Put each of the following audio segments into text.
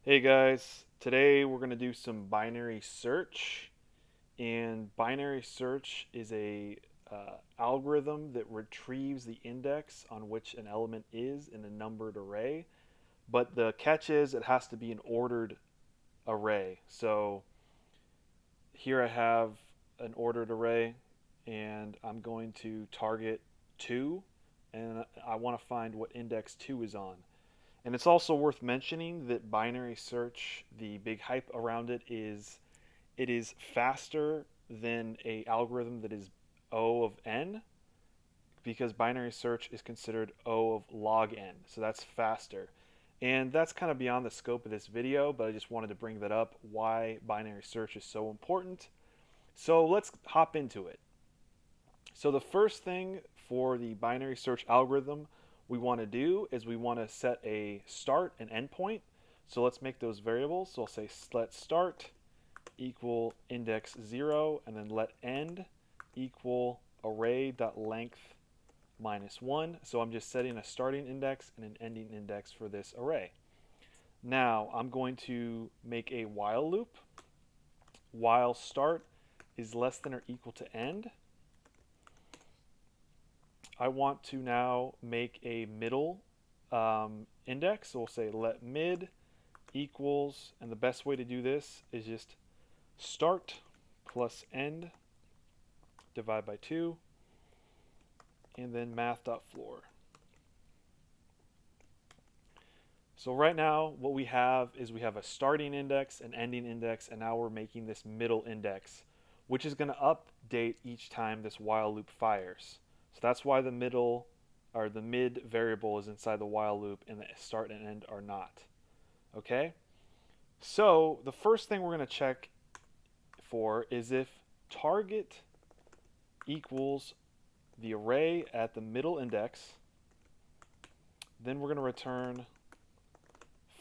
Hey guys, today we're going to do some binary search, and binary search is a algorithm that retrieves the index on which an element is in a numbered array, but the catch is it has to be an ordered array. So here I have an ordered array, and I'm going to target 2, and I want to find what index 2 is on. And it's also worth mentioning that binary search, the big hype around it is faster than a algorithm that is O of n, because binary search is considered O of log n. So that's faster. And that's kind of beyond the scope of this video, but I just wanted to bring that up, why binary search is so important. So let's hop into it. So the first thing for the binary search algorithm we want to do is we want to set a start and end point. So let's make those variables. So I'll say let start equal index 0, and then let end equal array.length minus 1. So I'm just setting a starting index and an ending index for this array. Now I'm going to make a while loop. While start is less than or equal to end. I want to now make a middle index. So we'll say let mid equals, and the best way to do this is just start plus end divide by 2, and then math.floor. So right now what we have is we have a starting index, an ending index, and now we're making this middle index, which is going to update each time this while loop fires. So that's why the middle or the mid variable is inside the while loop and the start and end are not. Okay? So the first thing we're going to check for is if target equals the array at the middle index, then we're going to return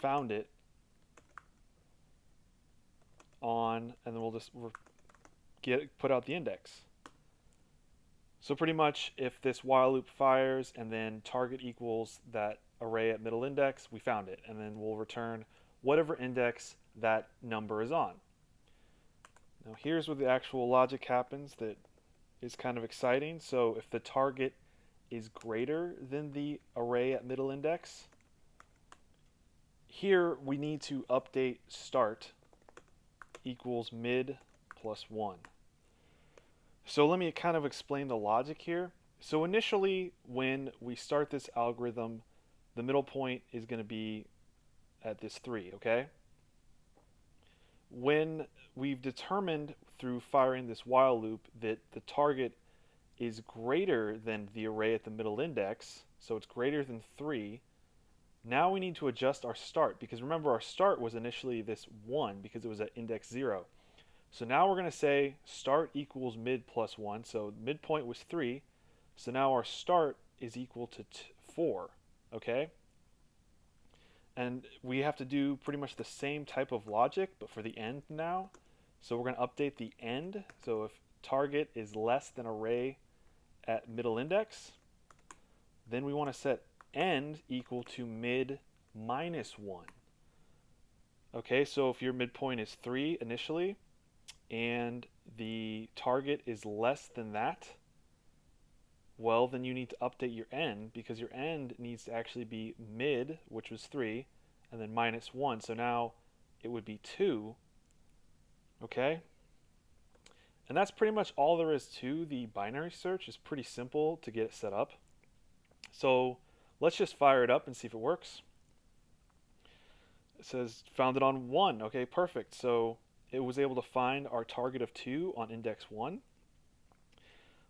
found it on, and then we'll just put out the index. So pretty much if this while loop fires and then target equals that array at middle index, we found it, and then we'll return whatever index that number is on. Now here's where the actual logic happens that is kind of exciting. So if the target is greater than the array at middle index, here we need to update start equals mid plus 1. So let me kind of explain the logic here. So initially, when we start this algorithm, the middle point is going to be at this 3, okay? When we've determined through firing this while loop that the target is greater than the array at the middle index, so it's greater than 3, now we need to adjust our start, because remember our start was initially this 1 because it was at index 0. So now we're going to say start equals mid plus 1. So midpoint was 3. So now our start is equal to 4. Okay? And we have to do pretty much the same type of logic, but for the end now. So we're going to update the end. So if target is less than array at middle index, then we want to set end equal to mid minus 1. Okay, so if your midpoint is 3 initially, and the target is less than that, well, then you need to update your end, because your end needs to actually be mid, which was 3, and then minus 1. So now it would be 2. Okay? And that's pretty much all there is to the binary search. It's pretty simple to get it set up. So let's just fire it up and see if it works. It says found it on 1. Okay, perfect. So it was able to find our target of 2 on index 1.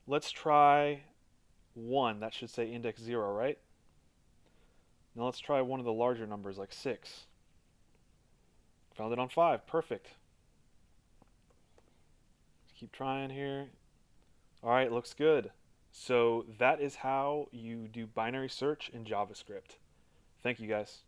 Let's try 1. That should say index 0, right? Now let's try one of the larger numbers, like 6. Found it on 5. Perfect. Let's keep trying here. All right, looks good. So that is how you do binary search in JavaScript. Thank you, guys.